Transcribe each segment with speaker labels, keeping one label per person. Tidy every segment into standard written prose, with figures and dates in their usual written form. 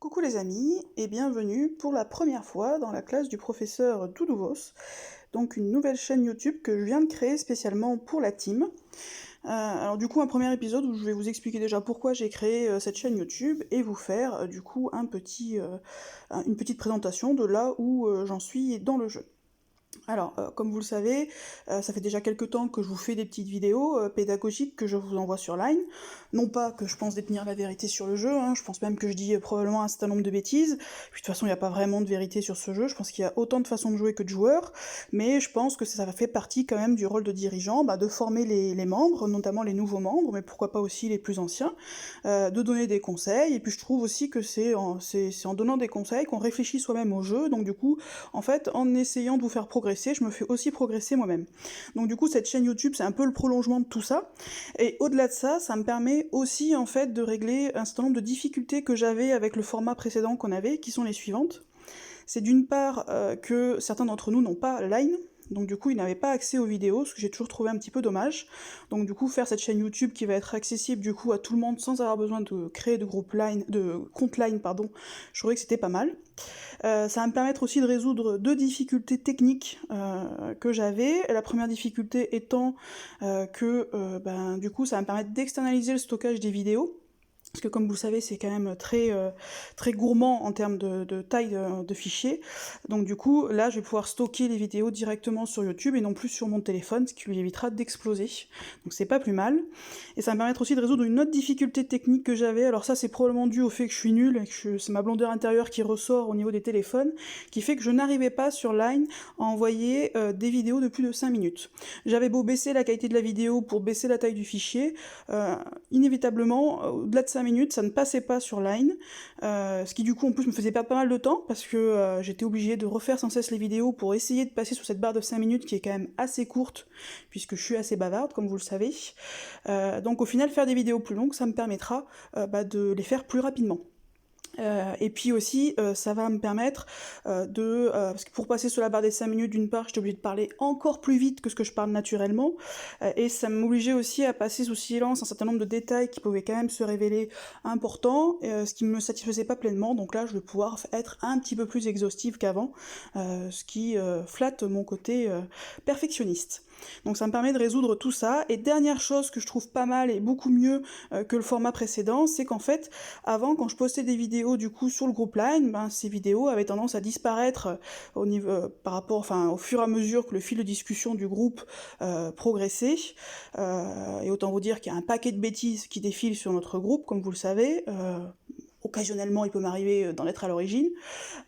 Speaker 1: Coucou les amis et bienvenue pour la première fois dans la classe du professeur Doudou-Vos, donc une nouvelle chaîne YouTube que je viens de créer spécialement pour la team. Alors du coup un premier épisode où je vais vous expliquer déjà pourquoi j'ai créé cette chaîne YouTube et vous faire du coup une petite présentation de là où j'en suis dans le jeu. Alors, comme vous le savez, ça fait déjà quelques temps que je vous fais des petites vidéos pédagogiques que je vous envoie sur Line. Non pas que je pense détenir la vérité sur le jeu, hein, je pense même que je dis probablement un certain nombre de bêtises. Puis de toute façon, il n'y a pas vraiment de vérité sur ce jeu, je pense qu'il y a autant de façons de jouer que de joueurs, mais je pense que ça fait partie quand même du rôle de dirigeant, de former les membres, notamment les nouveaux membres, mais pourquoi pas aussi les plus anciens, de donner des conseils, et puis je trouve aussi que c'est en donnant des conseils qu'on réfléchit soi-même au jeu, donc du coup, en fait, en essayant de vous faire progresser, je me fais aussi progresser moi-même. Donc du coup, cette chaîne YouTube, c'est un peu le prolongement de tout ça, et au-delà de ça, ça me permet aussi, en fait, de régler un certain nombre de difficultés que j'avais avec le format précédent qu'on avait, qui sont les suivantes. C'est d'une part que certains d'entre nous n'ont pas Line, donc du coup ils n'avaient pas accès aux vidéos, ce que j'ai toujours trouvé un petit peu dommage. Donc du coup faire cette chaîne YouTube qui va être accessible du coup à tout le monde sans avoir besoin de créer de compte Line, pardon, je trouvais que c'était pas mal. Ça va me permettre aussi de résoudre deux difficultés techniques que j'avais. La première difficulté étant du coup ça va me permettre d'externaliser le stockage des vidéos. Parce que comme vous le savez, c'est quand même très gourmand en termes de taille de fichiers. Donc du coup, là, je vais pouvoir stocker les vidéos directement sur YouTube et non plus sur mon téléphone, ce qui lui évitera d'exploser. Donc c'est pas plus mal. Et ça va me permettre aussi de résoudre une autre difficulté technique que j'avais. Alors ça, c'est probablement dû au fait que je suis nulle, et que c'est ma blondeur intérieure qui ressort au niveau des téléphones, qui fait que je n'arrivais pas sur Line à envoyer des vidéos de plus de 5 minutes. J'avais beau baisser la qualité de la vidéo pour baisser la taille du fichier, inévitablement, au-delà de 5 minutes, ça ne passait pas sur Line, ce qui du coup en plus me faisait perdre pas mal de temps, parce que j'étais obligée de refaire sans cesse les vidéos pour essayer de passer sur cette barre de 5 minutes qui est quand même assez courte, puisque je suis assez bavarde, comme vous le savez. Donc au final, faire des vidéos plus longues, ça me permettra de les faire plus rapidement. Et puis aussi, ça va me permettre parce que pour passer sur la barre des 5 minutes, d'une part, j'étais obligée de parler encore plus vite que ce que je parle naturellement, et ça m'obligeait aussi à passer sous silence un certain nombre de détails qui pouvaient quand même se révéler importants, ce qui me satisfaisait pas pleinement, donc là, je vais pouvoir être un petit peu plus exhaustive qu'avant, ce qui flatte mon côté perfectionniste. Donc ça me permet de résoudre tout ça, et dernière chose que je trouve pas mal et beaucoup mieux que le format précédent, c'est qu'en fait, avant, quand je postais des vidéos du coup sur le groupe Line, ces vidéos avaient tendance à disparaître au fur et à mesure que le fil de discussion du groupe progressait. Et autant vous dire qu'il y a un paquet de bêtises qui défilent sur notre groupe, comme vous le savez. Occasionnellement, il peut m'arriver d'en être à l'origine.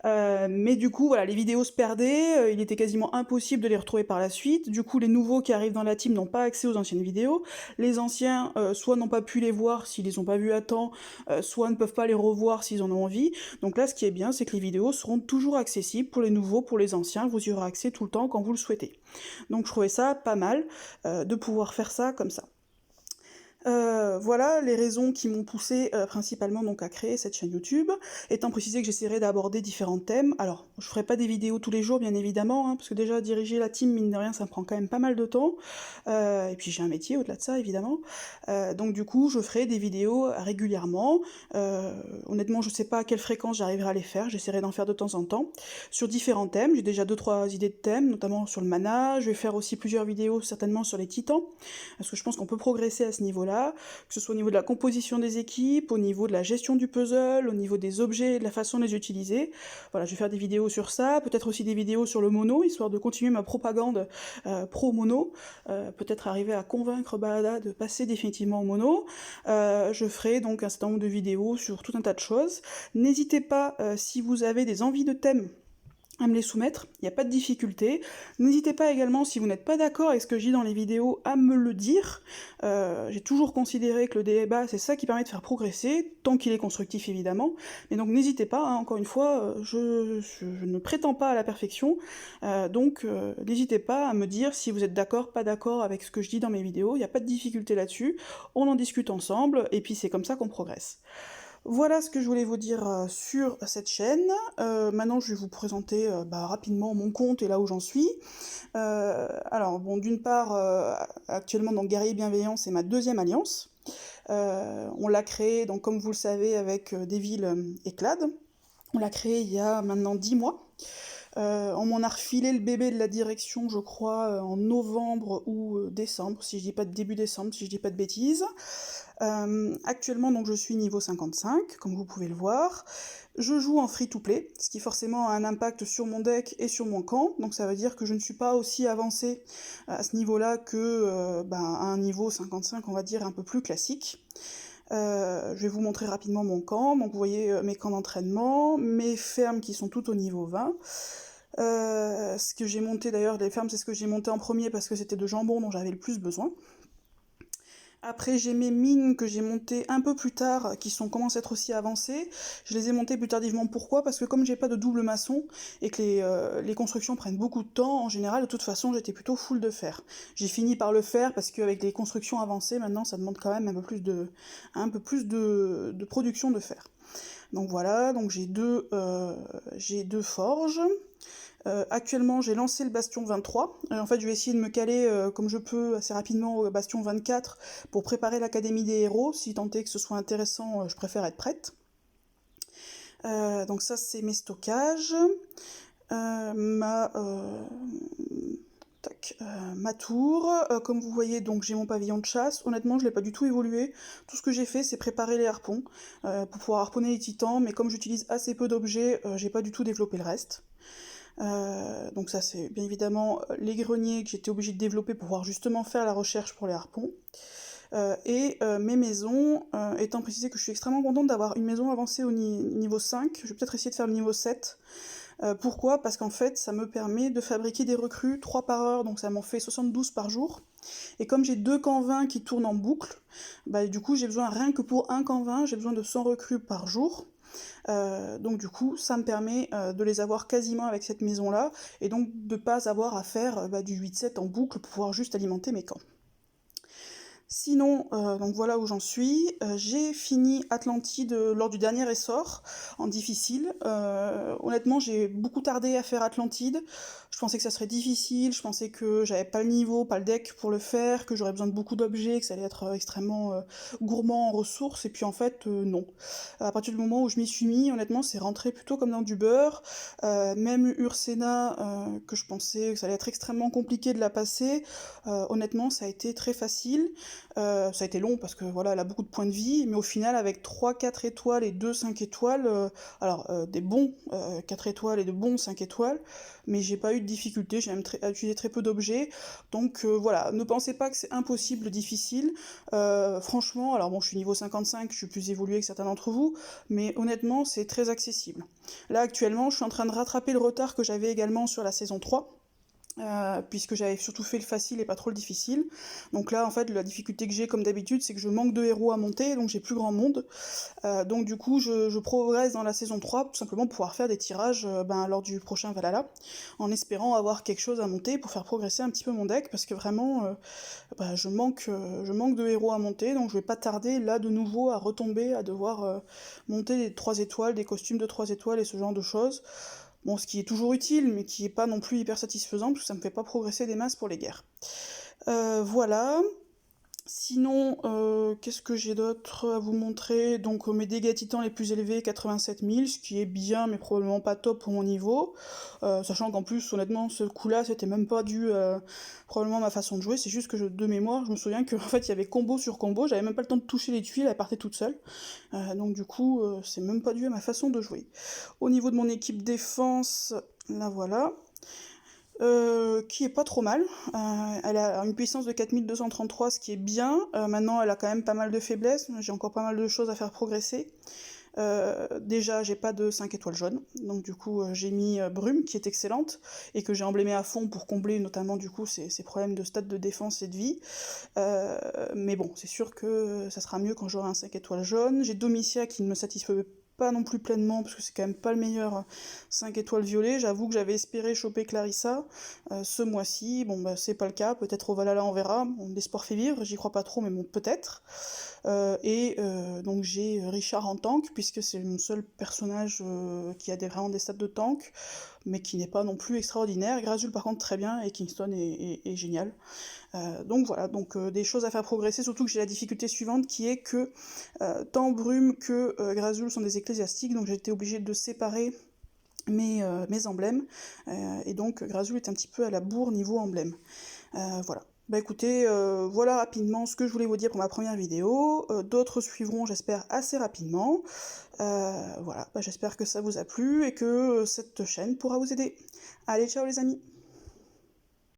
Speaker 1: Mais du coup, voilà, les vidéos se perdaient, il était quasiment impossible de les retrouver par la suite. Du coup, les nouveaux qui arrivent dans la team n'ont pas accès aux anciennes vidéos. Les anciens, soit n'ont pas pu les voir s'ils les ont pas vues à temps, soit ne peuvent pas les revoir s'ils en ont envie. Donc là, ce qui est bien, c'est que les vidéos seront toujours accessibles pour les nouveaux, pour les anciens. Vous y aurez accès tout le temps quand vous le souhaitez. Donc je trouvais ça pas mal de pouvoir faire ça comme ça. Voilà les raisons qui m'ont poussé principalement donc à créer cette chaîne YouTube, étant précisé que j'essaierai d'aborder différents thèmes. Alors, je ferai pas des vidéos tous les jours, bien évidemment, hein, parce que déjà diriger la team, mine de rien, ça me prend quand même pas mal de temps, et puis j'ai un métier au-delà de ça, évidemment. Donc du coup, je ferai des vidéos régulièrement. Honnêtement, je sais pas à quelle fréquence j'arriverai à les faire, j'essaierai d'en faire de temps en temps, sur différents thèmes. J'ai déjà 2-3 idées de thèmes, notamment sur le mana. Je vais faire aussi plusieurs vidéos, certainement, sur les titans, parce que je pense qu'on peut progresser à ce niveau-là, que ce soit au niveau de la composition des équipes, au niveau de la gestion du puzzle, au niveau des objets et de la façon de les utiliser. Voilà, je vais faire des vidéos sur ça, peut-être aussi des vidéos sur le mono, histoire de continuer ma propagande pro-mono, peut-être arriver à convaincre Baada de passer définitivement au mono. Je ferai donc un certain nombre de vidéos sur tout un tas de choses. N'hésitez pas, si vous avez des envies de thèmes, à me les soumettre, il n'y a pas de difficulté. N'hésitez pas également, si vous n'êtes pas d'accord avec ce que je dis dans les vidéos, à me le dire. J'ai toujours considéré que le débat, c'est ça qui permet de faire progresser, tant qu'il est constructif évidemment. Mais donc n'hésitez pas, hein, encore une fois, je ne prétends pas à la perfection, donc n'hésitez pas à me dire si vous êtes d'accord, pas d'accord avec ce que je dis dans mes vidéos, il n'y a pas de difficulté là-dessus, on en discute ensemble, et puis c'est comme ça qu'on progresse. Voilà ce que je voulais vous dire sur cette chaîne. Maintenant, je vais vous présenter rapidement mon compte et là où j'en suis. Alors, bon, d'une part, actuellement, donc Guerrier Bienveillant, c'est ma deuxième alliance. On l'a créée, donc comme vous le savez, avec Devil et Clad. On l'a créé il y a maintenant 10 mois. On m'en a refilé le bébé de la direction, je crois, en novembre ou décembre, si je dis pas de début décembre, si je dis pas de bêtises. Actuellement, donc, je suis niveau 55, comme vous pouvez le voir. Je joue en free-to-play, ce qui forcément a un impact sur mon deck et sur mon camp, donc ça veut dire que je ne suis pas aussi avancée à ce niveau-là que à un niveau 55, on va dire, un peu plus classique. Je vais vous montrer rapidement mon camp. Donc vous voyez mes camps d'entraînement, mes fermes qui sont toutes au niveau 20. Ce que j'ai monté d'ailleurs, les fermes, c'est ce que j'ai monté en premier parce que c'était de jambon dont j'avais le plus besoin. Après, j'ai mes mines que j'ai montées un peu plus tard, qui commencent à être aussi avancées. Je les ai montées plus tardivement. Pourquoi? Parce que comme j'ai pas de double maçon et que les constructions prennent beaucoup de temps, en général, de toute façon, j'étais plutôt full de fer. J'ai fini par le faire parce qu'avec les constructions avancées, maintenant, ça demande quand même un peu plus de production de fer. Donc voilà, donc j'ai deux forges. Actuellement, j'ai lancé le bastion 23. En fait, je vais essayer de me caler comme je peux assez rapidement au bastion 24 pour préparer l'académie des héros. Si tant est que ce soit intéressant, je préfère être prête. Donc ça, c'est mes stockages. Ma tour, comme vous voyez, donc j'ai mon pavillon de chasse. Honnêtement, je l'ai pas du tout évolué. Tout ce que j'ai fait, c'est préparer les harpons pour pouvoir harponner les titans, mais comme j'utilise assez peu d'objets, j'ai pas du tout développé le reste. Donc ça, c'est bien évidemment les greniers que j'étais obligée de développer pour pouvoir justement faire la recherche pour les harpons. Mes maisons, étant précisé que je suis extrêmement contente d'avoir une maison avancée au niveau 5, je vais peut-être essayer de faire le niveau 7. Pourquoi? Parce qu'en fait, ça me permet de fabriquer des recrues 3 par heure, donc ça m'en fait 72 par jour. Et comme j'ai 2 camps 20 qui tournent en boucle, du coup, j'ai besoin, rien que pour un camp 20, j'ai besoin de 100 recrues par jour. Donc du coup, ça me permet de les avoir quasiment avec cette maison-là, et donc de pas avoir à faire du 8-7 en boucle pour pouvoir juste alimenter mes camps. Sinon, donc voilà où j'en suis. J'ai fini Atlantide lors du dernier essor, en difficile. Honnêtement, j'ai beaucoup tardé à faire Atlantide. Je pensais que ça serait difficile, je pensais que j'avais pas le niveau, pas le deck pour le faire, que j'aurais besoin de beaucoup d'objets, que ça allait être extrêmement gourmand en ressources, et puis en fait, non. À partir du moment où je m'y suis mis, honnêtement, c'est rentré plutôt comme dans du beurre. Même Ursena, que je pensais que ça allait être extrêmement compliqué de la passer, honnêtement, ça a été très facile. Ça a été long parce que voilà, elle a beaucoup de points de vie, mais au final, avec 3-4 étoiles et 2 5 étoiles, des bons 4 étoiles et de bons 5 étoiles, mais j'ai pas eu de difficulté, j'ai même utilisé très peu d'objets, donc voilà, ne pensez pas que c'est impossible, difficile. Franchement, alors bon, je suis niveau 55, je suis plus évolué que certains d'entre vous, mais honnêtement, c'est très accessible. Là, actuellement, je suis en train de rattraper le retard que j'avais également sur la saison 3. Puisque j'avais surtout fait le facile et pas trop le difficile. Donc là, en fait, la difficulté que j'ai, comme d'habitude, c'est que je manque de héros à monter, donc j'ai plus grand monde. Donc du coup, je progresse dans la saison 3, tout simplement pour pouvoir faire des tirages lors du prochain Valhalla, en espérant avoir quelque chose à monter pour faire progresser un petit peu mon deck, parce que vraiment, je manque de héros à monter, donc je vais pas tarder là de nouveau à retomber, à devoir monter des 3 étoiles, des costumes de 3 étoiles et ce genre de choses. Bon, ce qui est toujours utile, mais qui est pas non plus hyper satisfaisant, parce que ça me fait pas progresser des masses pour les guerres. Voilà. Sinon, qu'est-ce que j'ai d'autre à vous montrer? Donc mes dégâts titans les plus élevés, 87 000, ce qui est bien, mais probablement pas top pour mon niveau. Sachant qu'en plus, honnêtement, ce coup-là, c'était même pas dû probablement à ma façon de jouer, c'est juste que de mémoire, je me souviens qu'en fait, il y avait combo sur combo, j'avais même pas le temps de toucher les tuiles, elles partaient toutes seules. Donc du coup, c'est même pas dû à ma façon de jouer. Au niveau de mon équipe défense, la voilà. Qui est pas trop mal. Elle a une puissance de 4233, ce qui est bien. Maintenant, elle a quand même pas mal de faiblesses. J'ai encore pas mal de choses à faire progresser. Déjà, j'ai pas de 5 étoiles jaunes, donc du coup, j'ai mis Brume, qui est excellente, et que j'ai emblémé à fond pour combler notamment du coup ces problèmes de stats de défense et de vie. Mais bon, c'est sûr que ça sera mieux quand j'aurai un 5 étoiles jaune. J'ai Domitia qui ne me satisfait pas non plus pleinement, parce que c'est quand même pas le meilleur 5 étoiles violet. J'avoue que j'avais espéré choper Clarissa ce mois-ci. Bon, c'est pas le cas. Peut-être au Valhalla, on verra. Bon, l'espoir fait vivre, j'y crois pas trop, mais bon, peut-être. Donc j'ai Richard en tank, puisque c'est mon seul personnage qui a vraiment des stats de tank. mais qui n'est pas non plus extraordinaire. Grazul par contre très bien, et Kingston est génial. Donc voilà, des choses à faire progresser, surtout que j'ai la difficulté suivante qui est que tant Brume que Grazul sont des ecclésiastiques, donc j'ai été obligée de séparer mes emblèmes, et donc Grazul est un petit peu à la bourre niveau emblème. Voilà. Bah écoutez, voilà rapidement ce que je voulais vous dire pour ma première vidéo. D'autres suivront, j'espère, assez rapidement. Voilà, bah j'espère que ça vous a plu et que cette chaîne pourra vous aider. Allez, ciao les amis!